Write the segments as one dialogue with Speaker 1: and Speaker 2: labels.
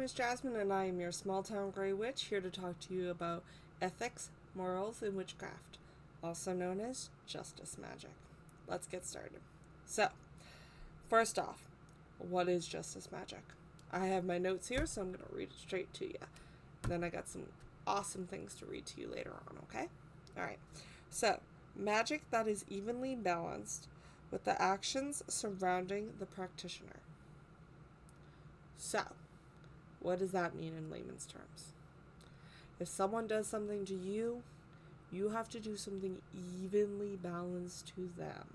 Speaker 1: is Jasmine, and I am your small town grey witch, here to talk to you about ethics, morals, and witchcraft, also known as justice magic. Let's get started. So, first off, what is justice magic? I have my notes here, so I'm going to read it straight to you. Then I got some awesome things to read to you later on, okay? Alright, so, magic that is evenly balanced with the actions surrounding the practitioner. So, what does that mean in layman's terms? If someone does something to you, you have to do something evenly balanced to them.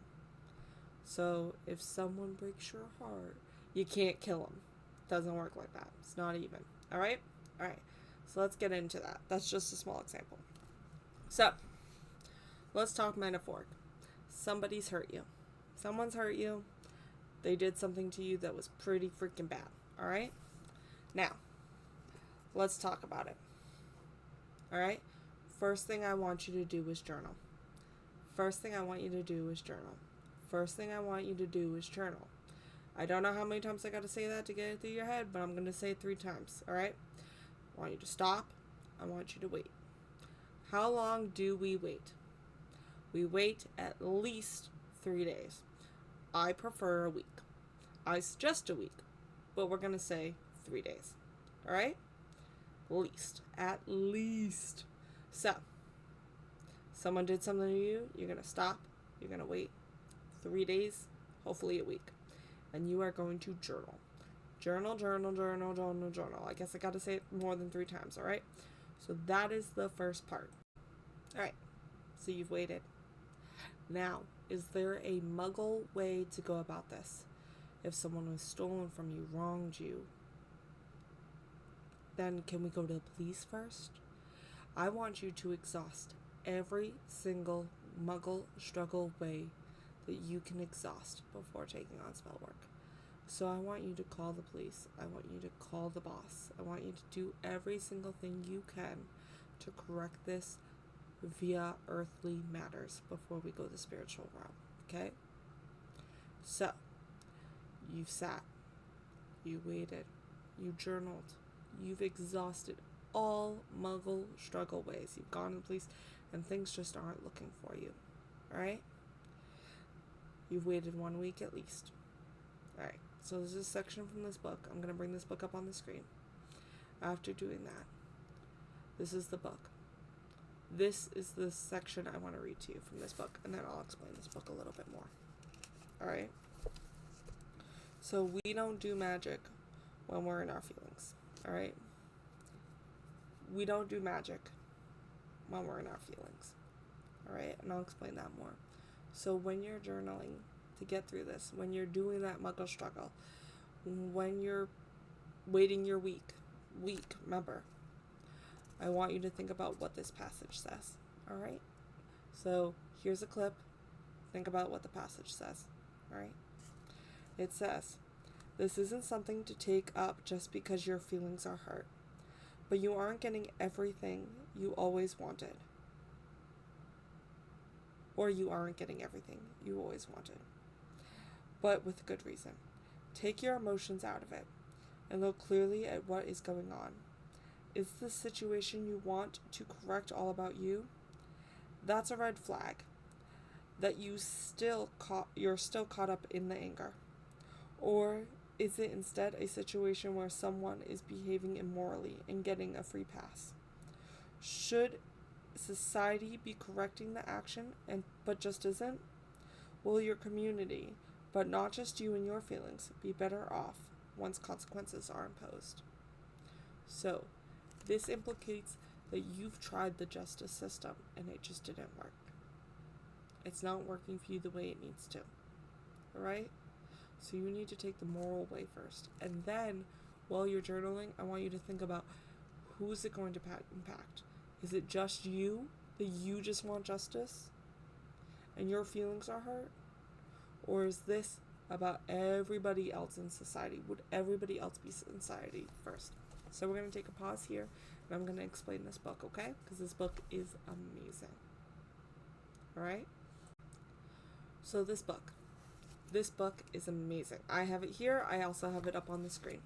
Speaker 1: So, if someone breaks your heart, you can't kill them. Doesn't work like that. It's not even. Alright? Alright. So let's get into that. That's just a small example. So, let's talk metaphoric. Somebody's hurt you. Someone's hurt you. They did something to you that was pretty freaking bad. Alright? Now, let's talk about it. Alright? First thing I want you to do is journal. First thing I want you to do is journal. First thing I want you to do is journal. I don't know how many times I got to say that to get it through your head, but I'm going to say it 3 times. Alright? I want you to stop. I want you to wait. How long do we wait? We wait at least 3 days. I prefer a week. I suggest a week, but we're going to say 3 days. Alright? At least. So, someone did something to you, you're going to stop, you're going to wait 3 days, hopefully a week, and you are going to journal. Journal. I guess I got to say it more than 3 times, alright? So that is the first part. Alright, so you've waited. Now, is there a muggle way to go about this? If someone was stolen from you, wronged you, then can we go to the police first? I want you to exhaust every single muggle struggle way that you can exhaust before taking on spell work. So I want you to call the police. I want you to call the boss. I want you to do every single thing you can to correct this via earthly matters before we go the spiritual route. Okay? So, you've sat. You waited. You journaled. You've exhausted all muggle struggle ways. You've gone to the police and things just aren't looking for you. Alright? You've waited 1 week at least. Alright, so there's a section from this book. I'm going to bring this book up on the screen. After doing that, this is the book. This is the section I want to read to you from this book, and then I'll explain this book a little bit more. Alright? So we don't do magic when we're in our feelings. Alright? We don't do magic when we're in our feelings. Alright? And I'll explain that more. So when you're journaling to get through this, when you're doing that muggle struggle, when you're waiting your week, remember, I want you to think about what this passage says. Alright? So here's a clip. Think about what the passage says. Alright? It says, "This isn't something to take up just because your feelings are hurt, but you aren't getting everything you always wanted. Or you aren't getting everything you always wanted. But with good reason. Take your emotions out of it and look clearly at what is going on. Is the situation you want to correct all about you? That's a red flag. That you're still caught up in the anger. Or is it instead a situation where someone is behaving immorally and getting a free pass? Should society be correcting the action but just isn't? Will your community, but not just you and your feelings, be better off once consequences are imposed?" So, this implicates that you've tried the justice system and it just didn't work. It's not working for you the way it needs to. Alright? So you need to take the moral way first. And then, while you're journaling, I want you to think about who's it going to impact. Is it just you, that you just want justice and your feelings are hurt? Or is this about everybody else in society? Would everybody else be in society first? So we're going to take a pause here, and I'm going to explain this book, okay? Because this book is amazing. Alright? So this book is amazing. I have it here. I also have it up on the screen.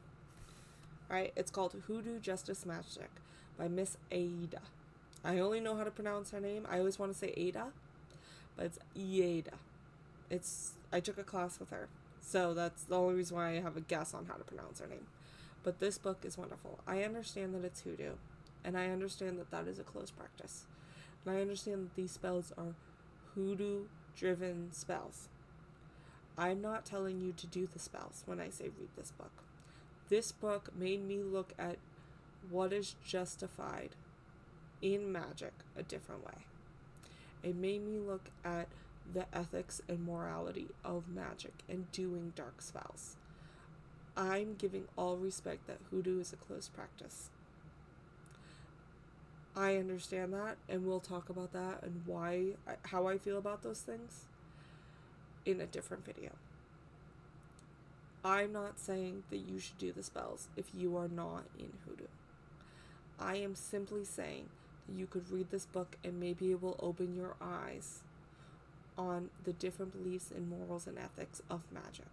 Speaker 1: Right? It's called Hoodoo Justice Magic by Miss Ada. I only know how to pronounce her name. I always want to say Ada, but it's Ada. I took a class with her, so that's the only reason why I have a guess on how to pronounce her name. But this book is wonderful. I understand that it's hoodoo, and I understand that that is a closed practice. And I understand that these spells are hoodoo-driven spells. I'm not telling you to do the spells when I say read this book. This book made me look at what is justified in magic a different way. It made me look at the ethics and morality of magic and doing dark spells. I'm giving all respect that hoodoo is a closed practice. I understand that, and we'll talk about that and how I feel about those things in a different video. I'm not saying that you should do the spells if you are not in hoodoo. I am simply saying that you could read this book and maybe it will open your eyes on the different beliefs and morals and ethics of magic.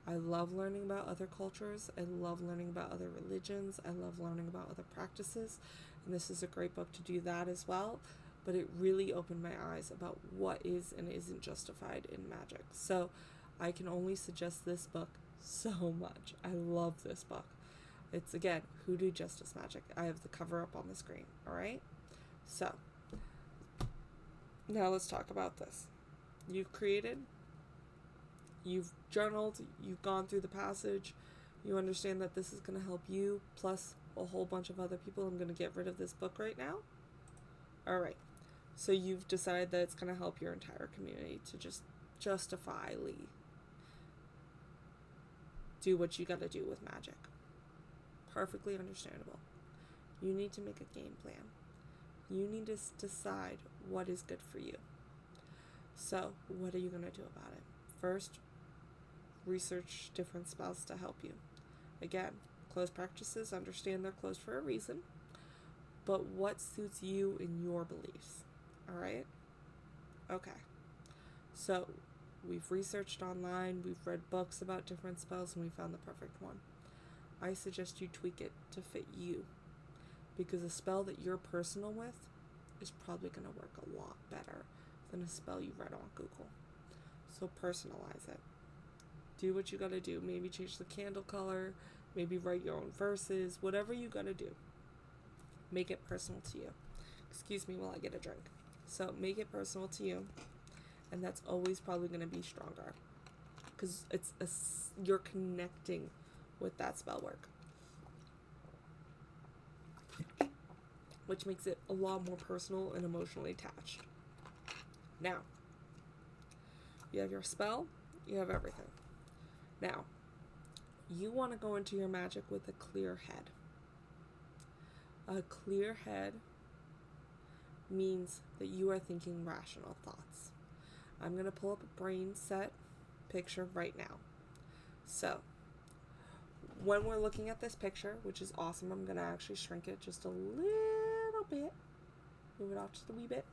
Speaker 1: I love learning about other cultures. I love learning about other religions. I love learning about other practices. And this is a great book to do that as well. But it really opened my eyes about what is and isn't justified in magic. So I can only suggest this book so much. I love this book. It's, again, Hoodoo Justice Magic. I have the cover up on the screen. Alright? So, now let's talk about this. You've created, you've journaled, you've gone through the passage, you understand that this is going to help you, plus a whole bunch of other people. I'm going to get rid of this book right now. Alright. So you've decided that it's going to help your entire community to just justifyly do what you got to do with magic. Perfectly understandable. You need to make a game plan. You need to decide what is good for you. So, what are you going to do about it? First, research different spells to help you. Again, closed practices, understand they're closed for a reason, but what suits you in your beliefs? Alright? Okay. So, we've researched online, we've read books about different spells, and we found the perfect one. I suggest you tweak it to fit you, because a spell that you're personal with is probably going to work a lot better than a spell you read on Google. So personalize it. Do what you gotta do. Maybe change the candle color, maybe write your own verses, whatever you gotta do. Make it personal to you. Excuse me while I get a drink. So make it personal to you, and that's always probably gonna be stronger, because you're connecting with that spell work, which makes it a lot more personal and emotionally attached. Now, you have your spell, you have everything. Now, you want to go into your magic with a clear head. A clear head means that you are thinking rational thoughts. I'm going to pull up a brain set picture right now. So, when we're looking at this picture, which is awesome, I'm going to actually shrink it just a little bit. Move it off just a wee bit.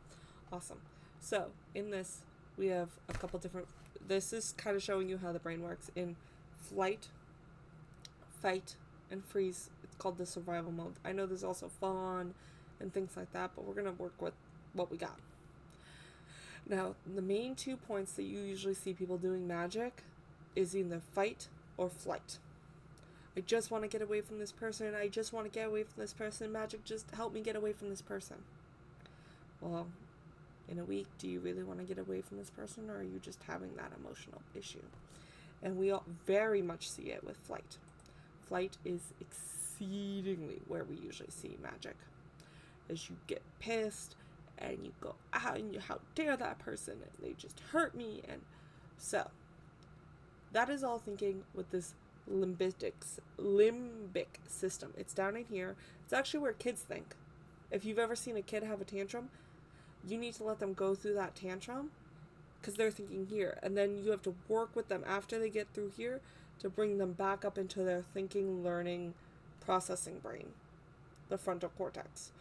Speaker 1: Awesome. So, in this, we have a couple different... This is kind of showing you how the brain works. In flight, fight, and freeze, it's called the survival mode. I know there's also fawn and things like that, but we're going to work with what we got. Now, the main 2 points that you usually see people doing magic is either fight or flight. I just want to get away from this person. I just want to get away from this person. Magic, just help me get away from this person. Well, in a week, do you really want to get away from this person, or are you just having that emotional issue? And we all very much see it with flight. Flight is exceedingly where we usually see magic. As you get pissed, and you go out, and you, how dare that person, and they just hurt me, and so, that is all thinking with this limbic system. It's down in here. It's actually where kids think. If you've ever seen a kid have a tantrum, you need to let them go through that tantrum because they're thinking here, and then you have to work with them after they get through here to bring them back up into their thinking, learning, processing brain, the frontal cortex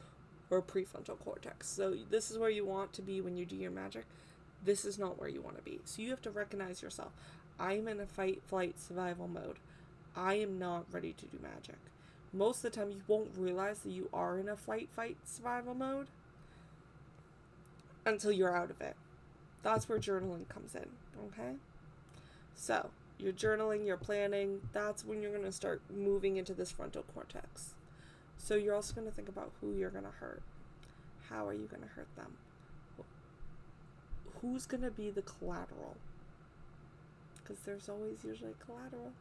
Speaker 1: or prefrontal cortex. So this is where you want to be when you do your magic. This is not where you want to be. So you have to recognize yourself. I am in a fight, flight, survival mode. I am not ready to do magic. Most of the time, you won't realize that you are in a fight, survival mode until you're out of it. That's where journaling comes in, okay? So, you're journaling, you're planning, that's when you're going to start moving into this frontal cortex. So you're also going to think about who you're going to hurt. How are you going to hurt them? Who's going to be the collateral? Because there's always usually collateral.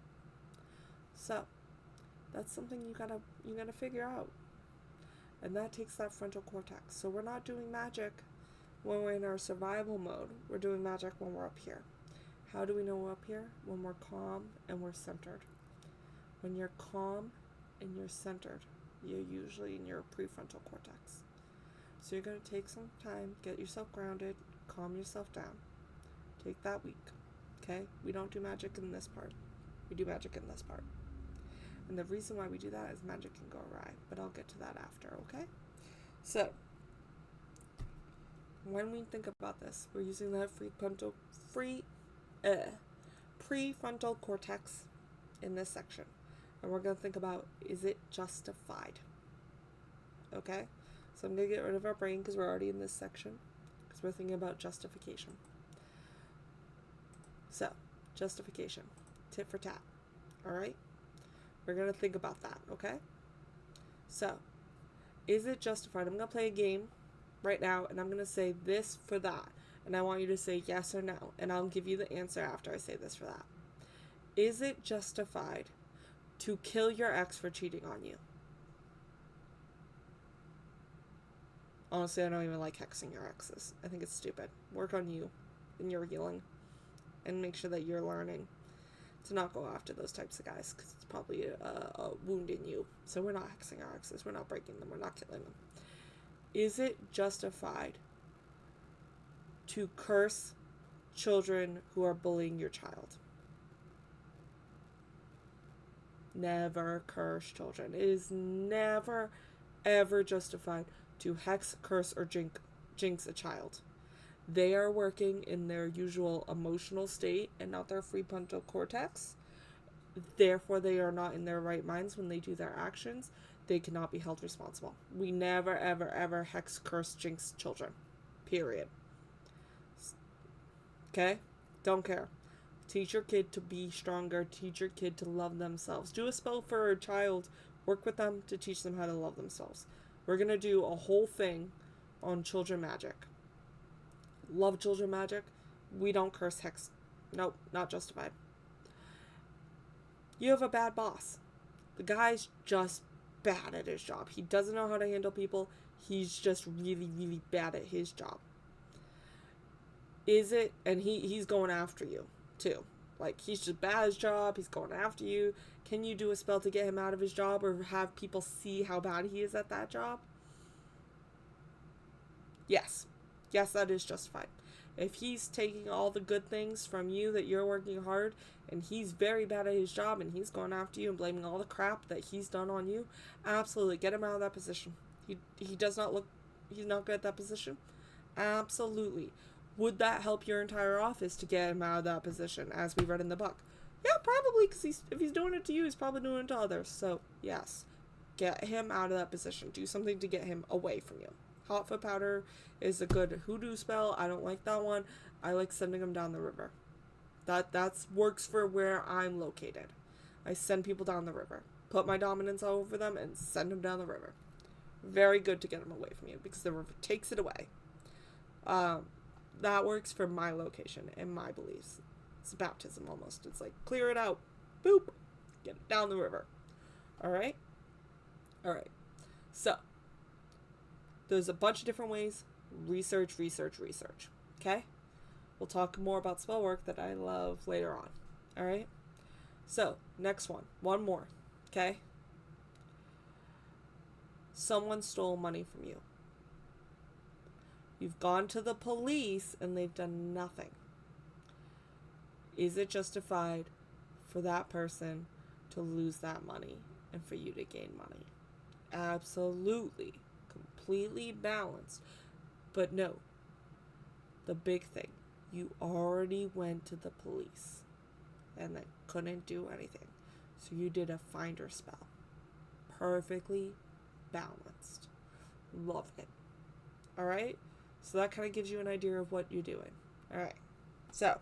Speaker 1: So, that's something you gotta figure out. And that takes that frontal cortex. So we're not doing magic when we're in our survival mode. We're doing magic when we're up here. How do we know we're up here? When we're calm and we're centered. When you're calm and you're centered, you're usually in your prefrontal cortex. So you're going to take some time, get yourself grounded, calm yourself down. Take that week, okay? We don't do magic in this part. We do magic in this part. And the reason why we do that is magic can go awry, but I'll get to that after, okay? So, when we think about this, we're using the prefrontal cortex in this section. And we're going to think about, is it justified? Okay? So I'm going to get rid of our brain because we're already in this section, because we're thinking about justification. So, justification. Tit for tat. Alright? We're going to think about that, okay? So, is it justified? I'm going to play a game right now, and I'm going to say this for that. And I want you to say yes or no, and I'll give you the answer after I say this for that. Is it justified to kill your ex for cheating on you? Honestly, I don't even like hexing your exes. I think it's stupid. Work on you and your healing, and make sure that you're learning to not go after those types of guys, because it's probably a wound in you. So we're not hexing our exes. We're not breaking them. We're not killing them. Is it justified to curse children who are bullying your child? Never curse children. It is never, ever justified to hex, curse, or jinx a child. They are working in their usual emotional state and not their prefrontal cortex. Therefore, they are not in their right minds when they do their actions. They cannot be held responsible. We never, ever, ever hex, curse, jinx children. Period. Okay? Don't care. Teach your kid to be stronger. Teach your kid to love themselves. Do a spell for a child. Work with them to teach them how to love themselves. We're going to do a whole thing on children magic. Love children magic. We don't curse, hex. Nope, not justified. You have a bad boss. The guy's just bad at his job. He doesn't know how to handle people. He's just really, really bad at his job. Is it, and he's going after you too. Like, he's just bad at his job. He's going after you. Can you do a spell to get him out of his job, or have people see how bad he is at that job? Yes. Yes, that is justified. If he's taking all the good things from you that you're working hard, and he's very bad at his job, and he's going after you and blaming all the crap that he's done on you, absolutely get him out of that position. He does not look, he's not good at that position. Absolutely. Would that help your entire office to get him out of that position, as we read in the book? Yeah, probably, because if he's doing it to you, he's probably doing it to others. So, yes, get him out of that position. Do something to get him away from you. Hot foot powder is a good hoodoo spell. I don't like that one. I like sending him down the river. That's works for where I'm located. I send people down the river. Put my dominance all over them and send them down the river. Very good to get them away from you, because the river takes it away. That works for my location and my beliefs. It's baptism almost. It's like, clear it out. Boop. Get it down the river. Alright? Alright. So, there's a bunch of different ways. Research. Okay? We'll talk more about spell work that I love later on. Alright? So, next one. One more. Okay? Someone stole money from you. You've gone to the police and they've done nothing. Is it justified for that person to lose that money and for you to gain money? Absolutely. Completely balanced. But no. The big thing. You already went to the police and they couldn't do anything. So you did a finder spell. perfectly balanced. Love it. All right? So that kind of gives you an idea of what you're doing. All right. So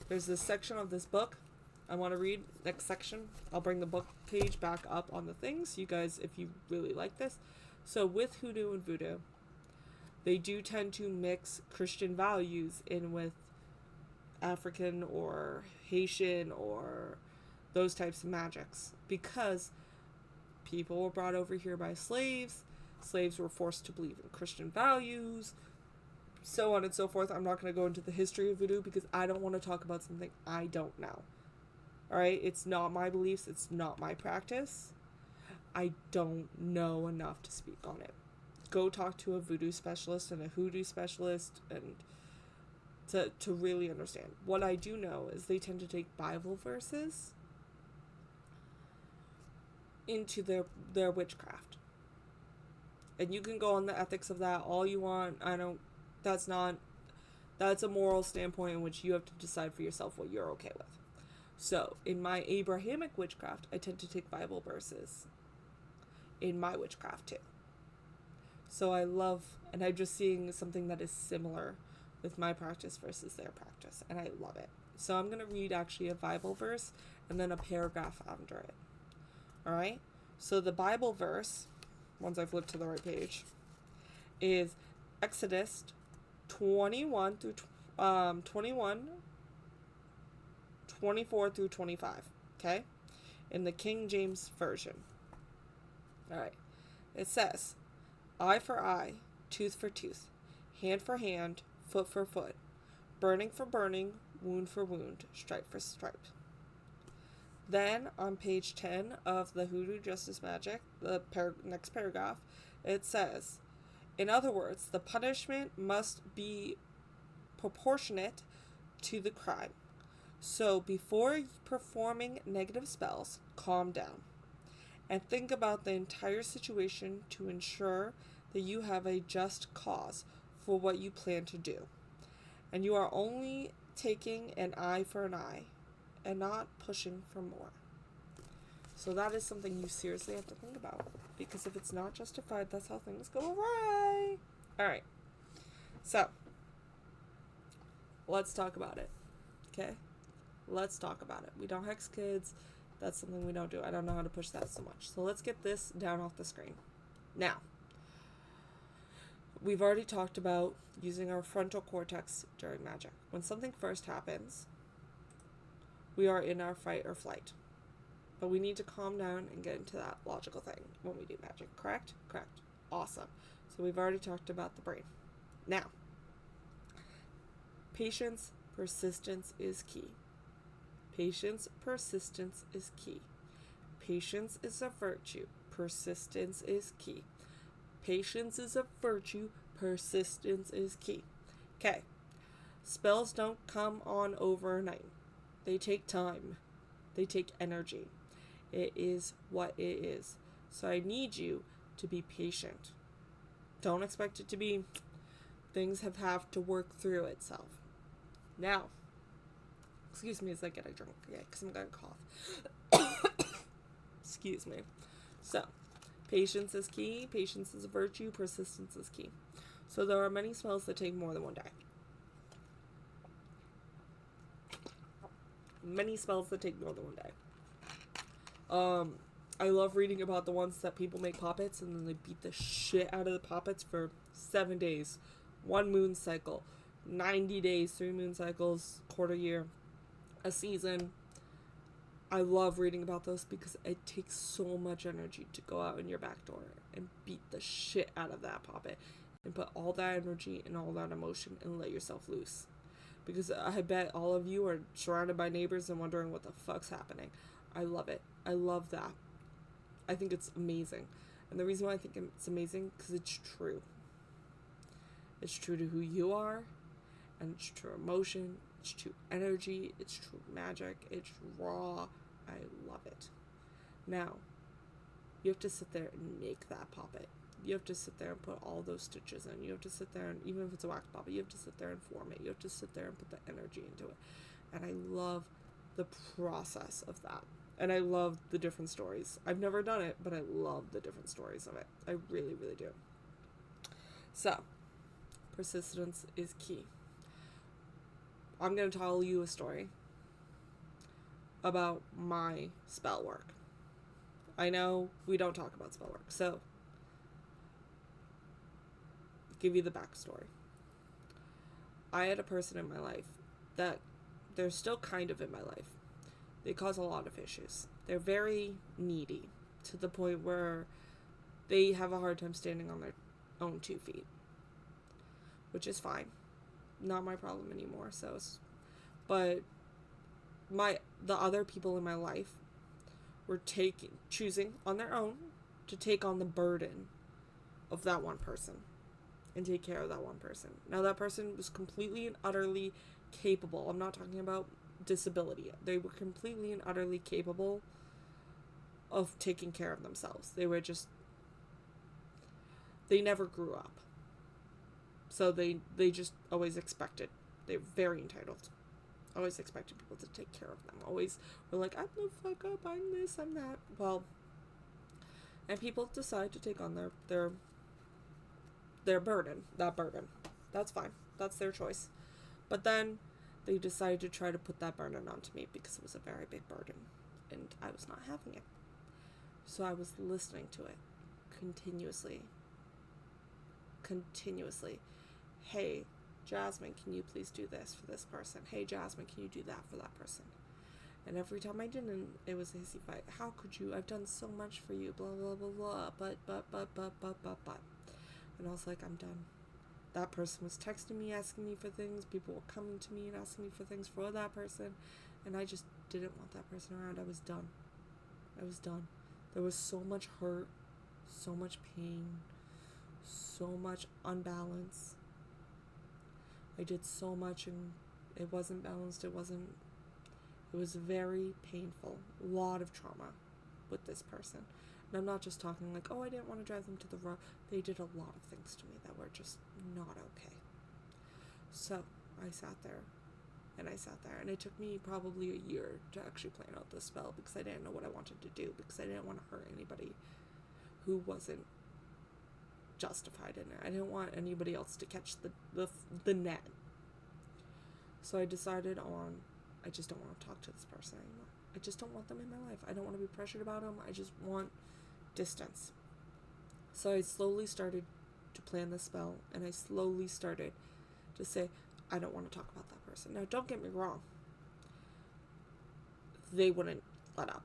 Speaker 1: there's this section of this book I want to read. Next section. I'll bring the book page back up on the things. You guys, if you really like this. So with hoodoo and voodoo, they do tend to mix Christian values in with African or Haitian or those types of magics, because people were brought over here by slaves. Slaves were forced to believe in Christian values, so on and so forth. I'm not going to go into the history of voodoo because I don't want to talk about something I don't know. Alright? It's not my beliefs. It's not my practice. I don't know enough to speak on it. Go talk to a voodoo specialist and a hoodoo specialist and to really understand. What I do know is they tend to take Bible verses into their witchcraft. And you can go on the ethics of that all you want. That's a moral standpoint in which you have to decide for yourself what you're okay with. So, in my Abrahamic witchcraft, I tend to take Bible verses in my witchcraft too. So I'm just seeing something that is similar with my practice versus their practice, and I love it. So I'm going to read actually a Bible verse and then a paragraph under it. Alright? So the Bible verse, once I flip to the right page, is Exodus 21 through 24 through 25. Okay? In the King James Version. Alright. It says, eye for eye, tooth for tooth, hand for hand, foot for foot, burning for burning, wound for wound, stripe for stripe. Then, on page 10 of the Hoodoo Justice Magic, the next paragraph, it says, in other words, the punishment must be proportionate to the crime. So, before performing negative spells, calm down and think about the entire situation to ensure that you have a just cause for what you plan to do. And you are only taking an eye for an eye and not pushing for more. So that is something you seriously have to think about, because if it's not justified, that's how things go awry. Alright. So, let's talk about it. Okay? Let's talk about it. We don't hex kids. That's something we don't do. I don't know how to push that so much. So let's get this down off the screen. Now, we've already talked about using our frontal cortex during magic. When something first happens, we are in our fight or flight. But we need to calm down and get into that logical thing when we do magic. Correct? Correct. Awesome. So we've already talked about the brain. Now, patience, persistence is key. Patience, persistence is key. Patience is a virtue. Persistence is key. Patience is a virtue. Persistence is key. Okay. Spells don't come on overnight. They take time. They take energy. It is what it is. So I need you to be patient. Don't expect it to be things have to work through itself. Now, excuse me as I get a drink. Yeah, because I'm going to cough. Excuse me. So, patience is key. Patience is a virtue. Persistence is key. So there are many spells that take more than one day. Many spells that take more than one day. I love reading about the ones that people make puppets and then they beat the shit out of the puppets for 7 days, 1 moon cycle, 90 days, 3 moon cycles, quarter year, a season. I love reading about those because it takes so much energy to go out in your back door and beat the shit out of that puppet and put all that energy and all that emotion and let yourself loose. Because I bet all of you are surrounded by neighbors and wondering what the fuck's happening. I love it. I love that. I think it's amazing. And the reason why I think it's amazing, because it's true. It's true to who you are, and it's true emotion, it's true energy, it's true magic, it's raw. I love it. Now, you have to sit there and make that puppet. You have to sit there and put all those stitches in. You have to sit there and, even if it's a wax puppet, you have to sit there and form it. You have to sit there and put the energy into it. And I love the process of that. And I love the different stories. I've never done it, but I love the different stories of it. I really, really do. So, persistence is key. I'm going to tell you a story about my spell work. I know we don't talk about spell work, so give you the backstory. I had a person in my life that they're still kind of in my life. They cause a lot of issues. They're very needy to the point where they have a hard time standing on their own 2 feet, which is fine. Not my problem anymore. But the other people in my life were choosing on their own to take on the burden of that one person and take care of that one person. Now, that person was completely and utterly capable. I'm not talking about disability. They were completely and utterly capable of taking care of themselves. They never grew up. So they just always expected. They were very entitled. Always expected people to take care of them. Always were like, I'm the fuck up, I'm this, I'm that. Well, and people decide to take on their burden. That burden. That's fine. That's their choice. But then they decided to try to put that burden onto me because it was a very big burden. And I was not having it. So I was listening to it continuously. Hey, Jasmine, can you please do this for this person? Hey, Jasmine, can you do that for that person? And every time I didn't, it was a hissy fight. How could you? I've done so much for you, blah, blah, blah, blah, but. And I was like, I'm done. That person was texting me, asking me for things. People were coming to me and asking me for things for that person. And I just didn't want that person around. I was done. There was so much hurt, so much pain, so much unbalance. I did so much and it wasn't balanced. It was very painful. A lot of trauma with this person. And I'm not just talking like, oh, I didn't want to drive them to the road. They did a lot of things to me that were just not okay. So I sat there. And it took me probably a year to actually plan out this spell because I didn't know what I wanted to do, because I didn't want to hurt anybody who wasn't justified in it. I didn't want anybody else to catch the net. So I decided on, I just don't want to talk to this person anymore. I just don't want them in my life. I don't want to be pressured about them. I just want distance. So I slowly started to plan the spell, and I slowly started to say, I don't want to talk about that person. Now, don't get me wrong. They wouldn't let up.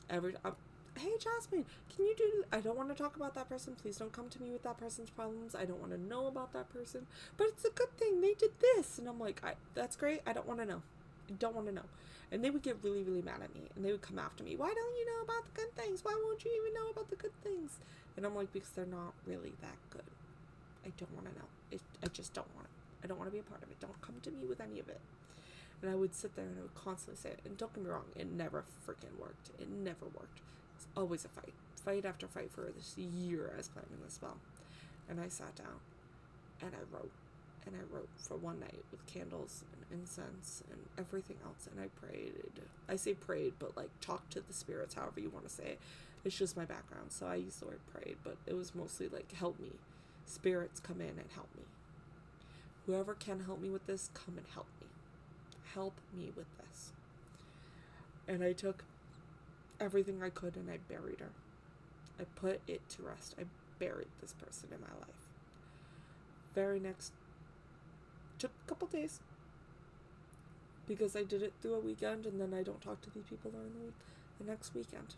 Speaker 1: Hey, Jasmine, can you do... I don't want to talk about that person. Please don't come to me with that person's problems. I don't want to know about that person. But it's a good thing. They did this. And I'm like, that's great. I don't want to know. I don't want to know. And they would get really, really mad at me. And they would come after me. Why don't you know about the good things? Why won't you even know about the good things? And I'm like, because they're not really that good. I don't want to know. I just don't want it. I don't want to be a part of it. Don't come to me with any of it. And I would sit there and I would constantly say it. And don't get me wrong, it never freaking worked. It never worked. It's always a fight. Fight after fight for this year I was planning this spell. And I sat down and I wrote. And I wrote for one night with candles and incense and everything else. And I prayed. I say prayed, but like talked to the spirits, however you want to say it. It's just my background. So I use the word prayed, but it was mostly like, help me. Spirits, come in and help me. Whoever can help me with this, come and help me. Help me with this. And I took everything I could and I buried her. I put it to rest. I buried this person in my life. Very next, took a couple days. Because I did it through a weekend and then I don't talk to these people during the next weekend.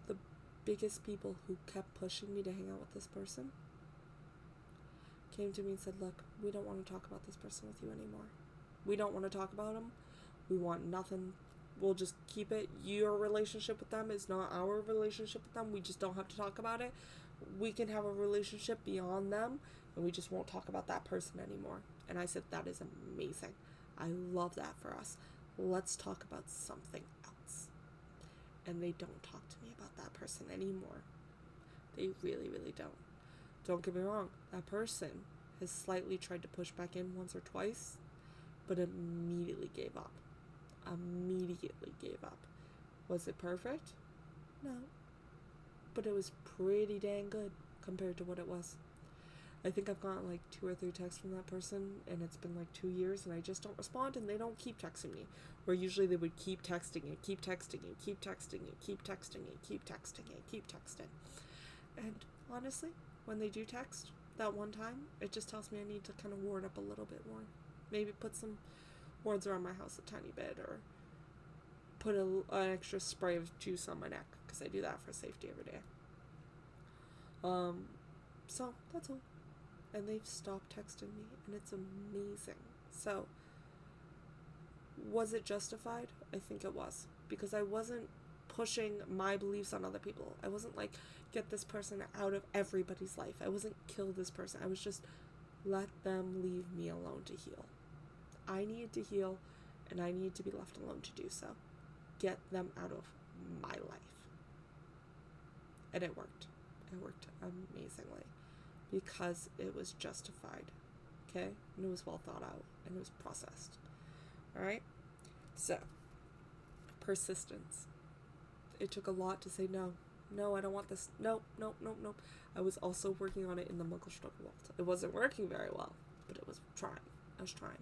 Speaker 1: The biggest people who kept pushing me to hang out with this person came to me and said, look, we don't want to talk about this person with you anymore. We don't want to talk about them. We want nothing. We'll just keep it. Your relationship with them is not our relationship with them. We just don't have to talk about it. We can have a relationship beyond them, and we just won't talk about that person anymore. And I said, that is amazing. I love that for us. Let's talk about something else. And they don't talk to me about that person anymore. They really, really don't. Don't get me wrong, that person has slightly tried to push back in once or twice, but immediately gave up. Was it perfect? No. But it was pretty dang good compared to what it was. I think I've gotten like 2 or 3 texts from that person, and it's been like 2 years, and I just don't respond, and they don't keep texting me. Where usually they would keep texting and keep texting and keep texting and keep texting and keep texting and keep texting. And honestly, when they do text that one time, it just tells me I need to kind of ward up a little bit more. Maybe put some wards around my house a tiny bit, or put an extra spray of juice on my neck, because I do that for safety every day. So that's all. And they've stopped texting me, and it's amazing. So, was it justified? I think it was, because I wasn't pushing my beliefs on other people. I wasn't like, get this person out of everybody's life. I wasn't kill this person. I was just, let them leave me alone to heal. I needed to heal, and I needed to be left alone to do so. Get them out of my life. And it worked. It worked amazingly, because it was justified, okay? And it was well thought out, and it was processed. Alright? So, persistence. It took a lot to say no. No, I don't want this. Nope. I was also working on it in the Muggelstruggle world. It wasn't working very well, but it was trying. I was trying.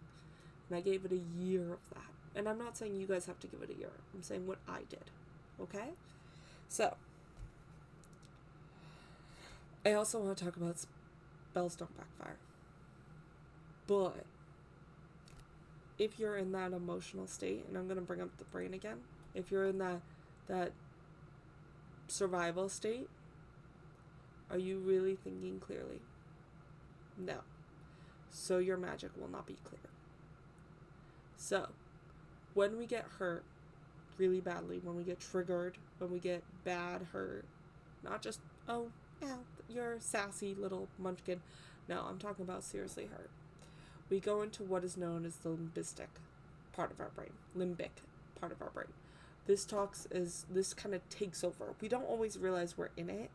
Speaker 1: And I gave it a year of that. And I'm not saying you guys have to give it a year. I'm saying what I did. Okay? So, I also want to talk about spells don't backfire. But if you're in that emotional state, and I'm going to bring up the brain again, if you're in that survival state, are you really thinking clearly? No. So your magic will not be clear. So, when we get hurt really badly, when we get triggered, when we get bad hurt, not just, oh, yeah, you're a sassy little munchkin. No, I'm talking about seriously hurt. We go into what is known as the limbic part of our brain. This kind of takes over. We don't always realize we're in it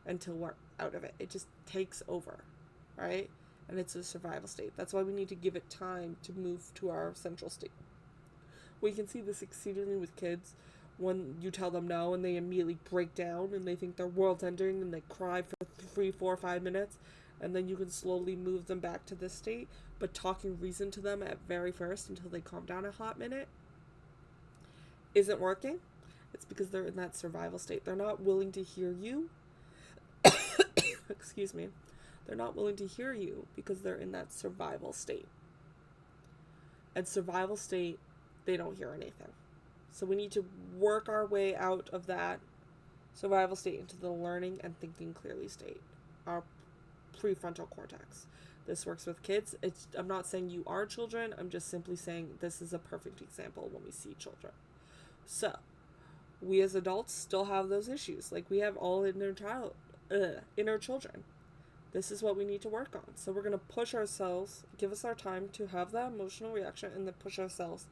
Speaker 1: until we're out of it. It just takes over, right? And it's a survival state. That's why we need to give it time to move to our central state. We can see this exceedingly with kids. When you tell them no and they immediately break down and they think their world's ending and they cry for 3, 4, 5 minutes, and then you can slowly move them back to this state, but talking reason to them at very first until they calm down a hot minute isn't working. It's because they're in that survival state. They're not willing to hear you. Excuse me. They're not willing to hear you because they're in that survival state. And survival state, they don't hear anything. So we need to work our way out of that survival state into the learning and thinking clearly state, our prefrontal cortex. This works with kids. I'm not saying you are children. I'm just simply saying this is a perfect example when we see children. So, we as adults still have those issues. Like, we have all inner children. This is what we need to work on. So we're going to push ourselves, give us our time to have that emotional reaction, and then push ourselves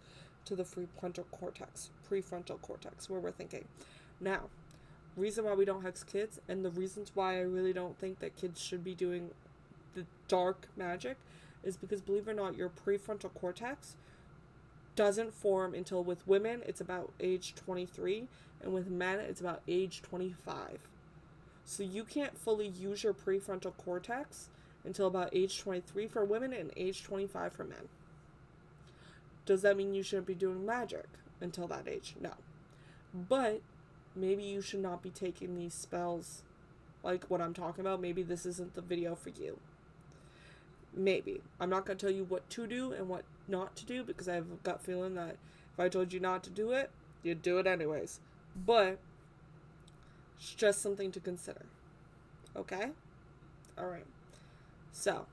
Speaker 1: to the prefrontal cortex, where we're thinking. Now, reason why we don't hex kids, and the reasons why I really don't think that kids should be doing the dark magic, is because, believe it or not, your prefrontal cortex doesn't form until, with women, it's about age 23, and with men, it's about age 25. So you can't fully use your prefrontal cortex until about age 23 for women and age 25 for men. Does that mean you shouldn't be doing magic until that age? No. But maybe you should not be taking these spells like what I'm talking about. Maybe this isn't the video for you. Maybe. I'm not going to tell you what to do and what not to do, because I have a gut feeling that if I told you not to do it, you'd do it anyways. But it's just something to consider. Okay? Alright. So,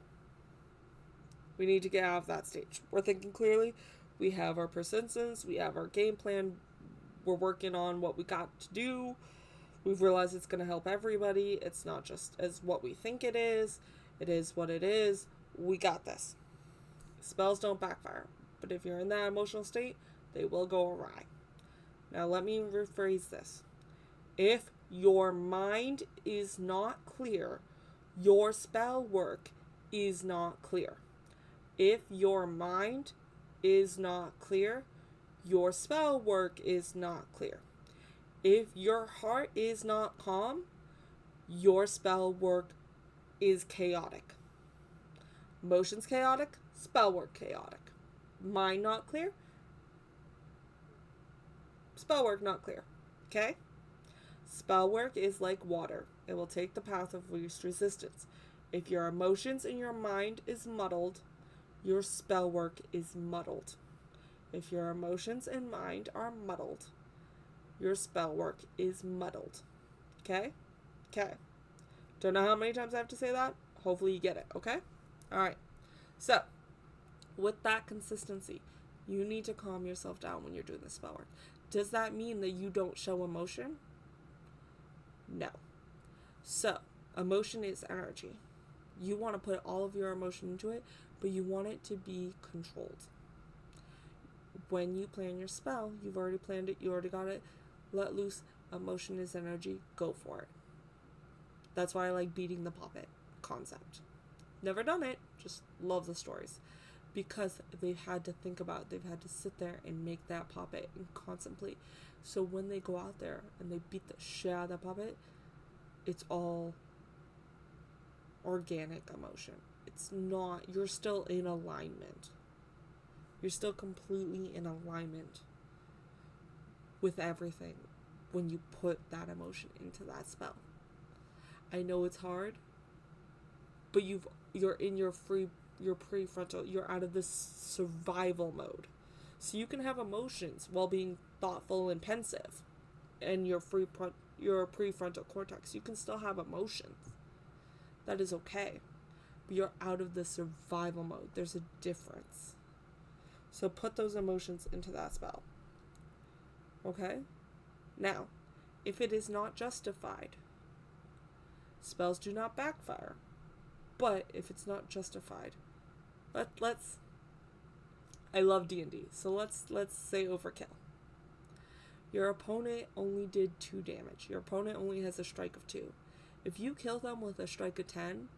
Speaker 1: we need to get out of that stage. We're thinking clearly. We have our persistence. We have our game plan. We're working on what we got to do. We've realized it's going to help everybody. It's not just as what we think it is. It is what it is. We got this. Spells don't backfire. But if you're in that emotional state, they will go awry. Now let me rephrase this. If your mind is not clear, your spell work is not clear. If your mind is not clear, your spell work is not clear. If your heart is not calm, your spell work is chaotic. Emotions chaotic, spell work chaotic. Mind not clear, spell work not clear. Okay? Spell work is like water. It will take the path of least resistance. If your emotions and your mind is muddled, your spell work is muddled. If your emotions and mind are muddled, your spell work is muddled. Okay? Okay. Don't know how many times I have to say that. Hopefully you get it. Okay? Alright. So, with that consistency, you need to calm yourself down when you're doing the spell work. Does that mean that you don't show emotion? No. So, emotion is energy. You want to put all of your emotion into it, but you want it to be controlled. When you plan your spell, you've already planned it, you already got it. Let loose. Emotion is energy. Go for it. That's why I like beating the puppet concept. Never done it, just love the stories. Because they've had to think about it. They've had to sit there and make that puppet and contemplate. So when they go out there and they beat the shit out of that puppet, it's all organic emotion. It's not, you're still in alignment. You're still completely in alignment with everything when you put that emotion into that spell. I know it's hard, but you're in your prefrontal, you're out of this survival mode. So you can have emotions while being thoughtful and pensive and your prefrontal cortex. You can still have emotions. That is okay. But you're out of the survival mode. There's a difference. So put those emotions into that spell. Okay? Now, if it is not justified, spells do not backfire. But if it's not justified, let's I love D&D, so let's say overkill. Your opponent only did 2 damage. Your opponent only has a strike of 2. If you kill them with a strike of 10,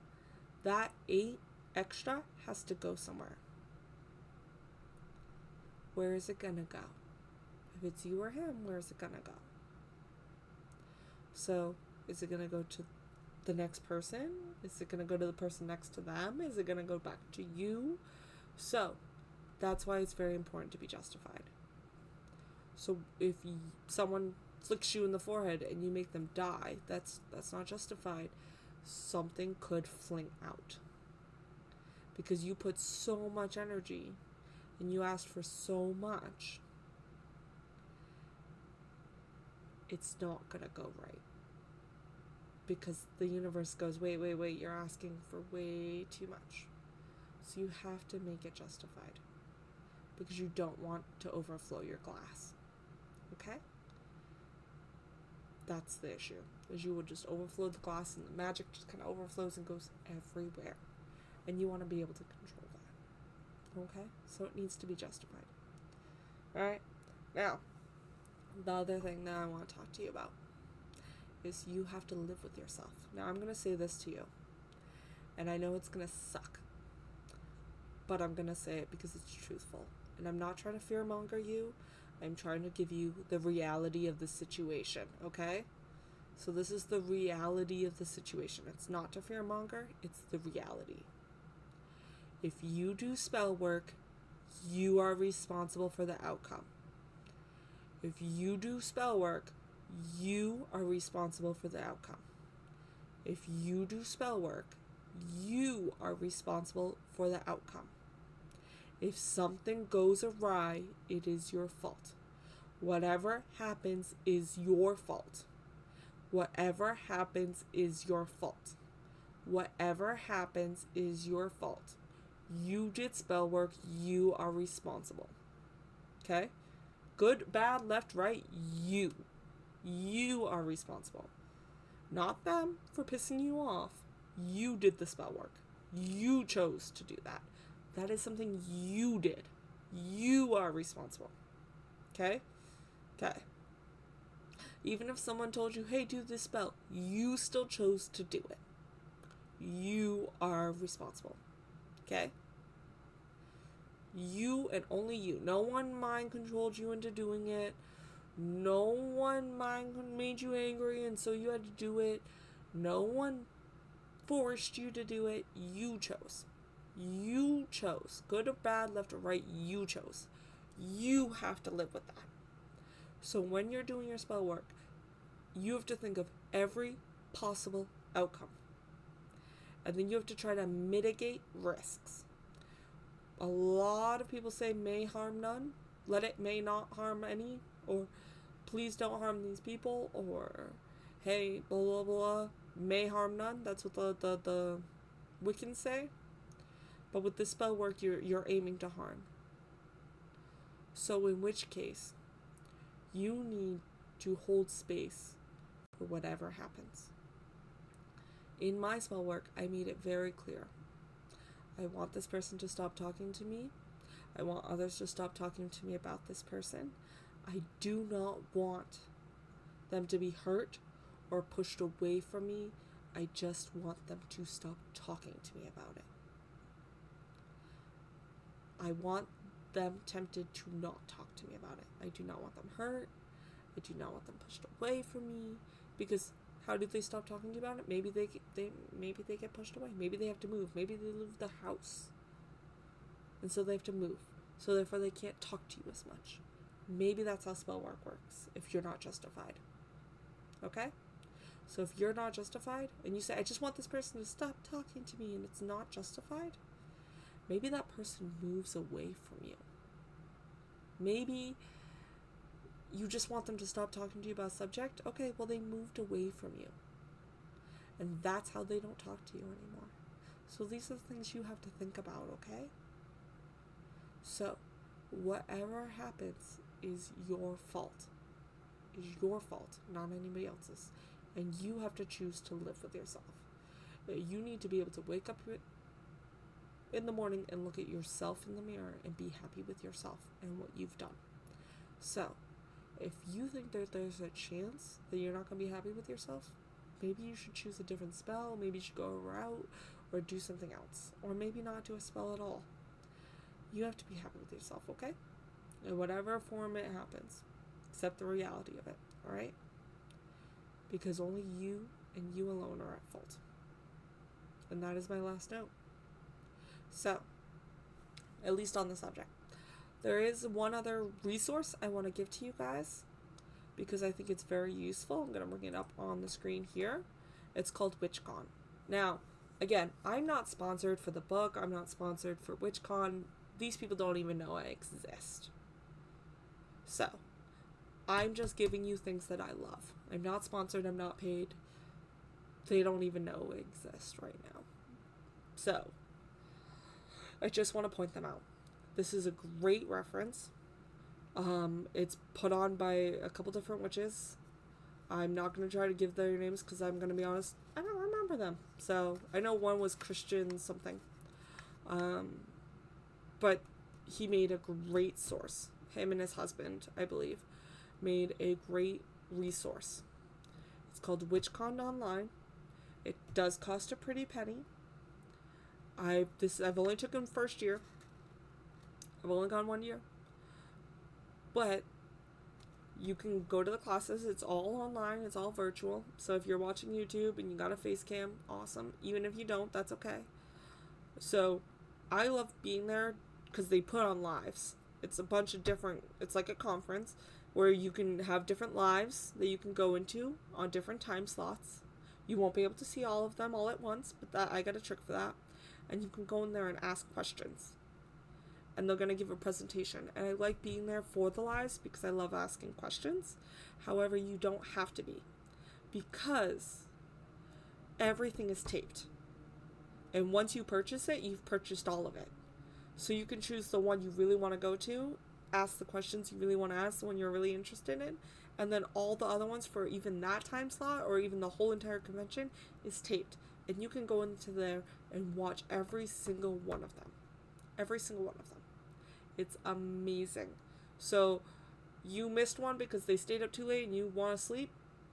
Speaker 1: that 8 extra has to go somewhere. Where is it gonna go? If it's you or him, where is it gonna go? So, is it gonna go to the next person? Is it gonna go to the person next to them? Is it gonna go back to you? So, that's why it's very important to be justified. So if someone flicks you in the forehead and you make them die, that's not justified. Something could fling out. Because you put so much energy and you asked for so much, it's not gonna go right. Because the universe goes, wait, you're asking for way too much. So you have to make it justified. Because you don't want to overflow your glass. Okay? That's the issue. Is you would just overflow the glass and the magic just kind of overflows and goes everywhere. And you want to be able to control that. Okay? So it needs to be justified. Alright? Now, the other thing that I want to talk to you about is you have to live with yourself. Now, I'm going to say this to you. And I know it's going to suck. But I'm going to say it because it's truthful. And I'm not trying to fearmonger you. I'm trying to give you the reality of the situation, okay? So this is the reality of the situation. It's not to fearmonger, it's the reality. If you do spell work, you are responsible for the outcome. If you do spell work, you are responsible for the outcome. If you do spell work, you are responsible for the outcome. If something goes awry, it is your fault. Whatever happens is your fault. Whatever happens is your fault. Whatever happens is your fault. You did spell work, you are responsible. Okay? Good, bad, left, right, you. You are responsible. Not them for pissing you off. You did the spell work. You chose to do that. That is something you did. You are responsible. Okay? Okay. Even if someone told you, hey, do this spell, you still chose to do it. You are responsible. Okay? You and only you. No one mind controlled you into doing it. No one made you angry and so you had to do it. No one forced you to do it. You chose. You chose. Good or bad, left or right, you chose. You have to live with that. So when you're doing your spell work, you have to think of every possible outcome. And then you have to try to mitigate risks. A lot of people say may harm none, let it may not harm any, or please don't harm these people, or hey, blah blah blah, may harm none. That's what the Wiccans say. But with this spell work, you're aiming to harm. So in which case, you need to hold space for whatever happens. In my spell work, I made it very clear. I want this person to stop talking to me. I want others to stop talking to me about this person. I do not want them to be hurt or pushed away from me. I just want them to stop talking to me about it. I want them tempted to not talk to me about it. I do not want them hurt. I do not want them pushed away from me, because how do they stop talking to you about it? Maybe they get pushed away. Maybe they have to move. Maybe they leave the house, and so they have to move. So therefore they can't talk to you as much. Maybe that's how spell work works if you're not justified. Okay? So if you're not justified and you say, I just want this person to stop talking to me, and it's not justified, maybe that person moves away from you. Maybe you just want them to stop talking to you about a subject. Okay, well, they moved away from you. And that's how they don't talk to you anymore. So these are the things you have to think about, okay? So, whatever happens is your fault. Is your fault, not anybody else's. And you have to choose to live with yourself. You need to be able to wake up in the morning and look at yourself in the mirror and be happy with yourself and what you've done. So, if you think that there's a chance that you're not going to be happy with yourself, maybe you should choose a different spell. Maybe you should go a route or do something else. Or maybe not do a spell at all. You have to be happy with yourself, okay? In whatever form it happens. Accept the reality of it, alright? Because only you and you alone are at fault. And that is my last note. So, at least on the subject. There is one other resource I want to give to you guys, because I think it's very useful. I'm going to bring it up on the screen here. It's called WitchCon. Now, again, I'm not sponsored for the book. I'm not sponsored for WitchCon. These people don't even know I exist. So, I'm just giving you things that I love. I'm not sponsored. I'm not paid. They don't even know I exist right now. So, I just want to point them out. This is a great reference. It's put on by a couple different witches. I'm not going to try to give their names because I'm going to be honest, I don't remember them. So, I know one was Christian something. But he made a great source. Him and his husband, I believe, made a great resource. It's called WitchCon Online. It does cost a pretty penny. I've only taken first year. I've only gone 1 year. But you can go to the classes. It's all online. It's all virtual. So if you're watching YouTube and you got a face cam, awesome. Even if you don't, that's okay. So I love being there because they put on lives. It's a bunch of different, it's like a conference where you can have different lives that you can go into on different time slots. You won't be able to see all of them all at once, but that I got a trick for that. And you can go in there and ask questions. And they're going to give a presentation. And I like being there for the lives because I love asking questions. However, you don't have to be. Because everything is taped. And once you purchase it, you've purchased all of it. So you can choose the one you really want to go to, ask the questions you really want to ask, the one you're really interested in, and then all the other ones for even that time slot or even the whole entire convention is taped. And you can go into there and watch every single one of them. Every single one of them. It's amazing. So you missed one because they stayed up too late and you want to sleep?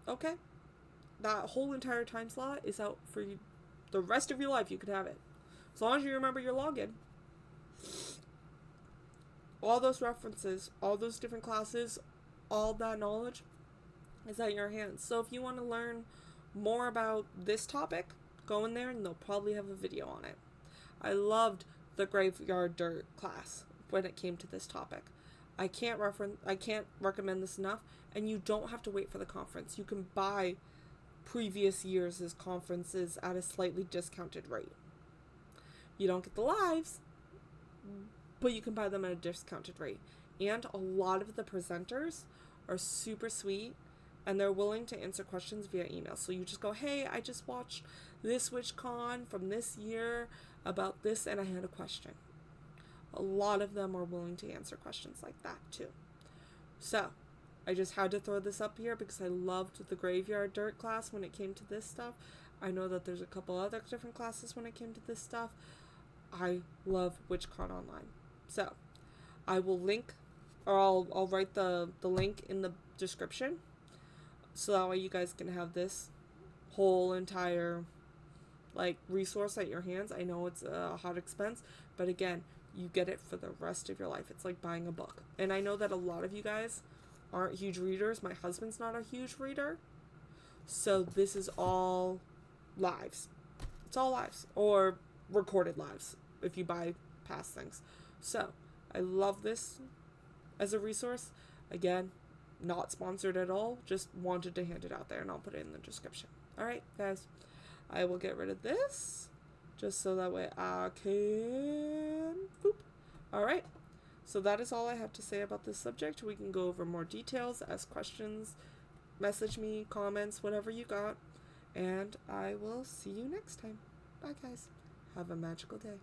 Speaker 1: Okay. That whole entire time slot is out for you. The rest of your life you could have it. As long as you remember your login. All those references, all those different classes, all that knowledge is at your hands. So if you want to learn more about this topic, go in there and they'll probably have a video on it. I loved the graveyard dirt class when it came to this topic. I can't recommend this enough, and you don't have to wait for the conference. You can buy previous years' conferences at a slightly discounted rate. You don't get the lives, but you can buy them at a discounted rate. And a lot of the presenters are super sweet, and they're willing to answer questions via email. So you just go, hey, I just watched this WitchCon from this year about this, and I had a question. A lot of them are willing to answer questions like that too. So I just had to throw this up here because I loved the graveyard dirt class when it came to this stuff. I know that there's a couple other different classes when it came to this stuff. I love WitchCon Online. So I will link, or I'll write the link in the description, so that way you guys can have this whole entire resource at your hands. I know it's a hot expense, but again, you get it for the rest of your life. It's like buying a book. And I know that a lot of you guys aren't huge readers. My husband's not a huge reader. So this is all lives. It's all lives. Or recorded lives if you buy past things. So I love this as a resource. Again, not sponsored at all. Just wanted to hand it out there, and I'll put it in the description. Alright, guys. I will get rid of this, just so that way I can... Boop. Alright, so that is all I have to say about this subject. We can go over more details, ask questions, message me, comments, whatever you got. And I will see you next time. Bye, guys. Have a magical day.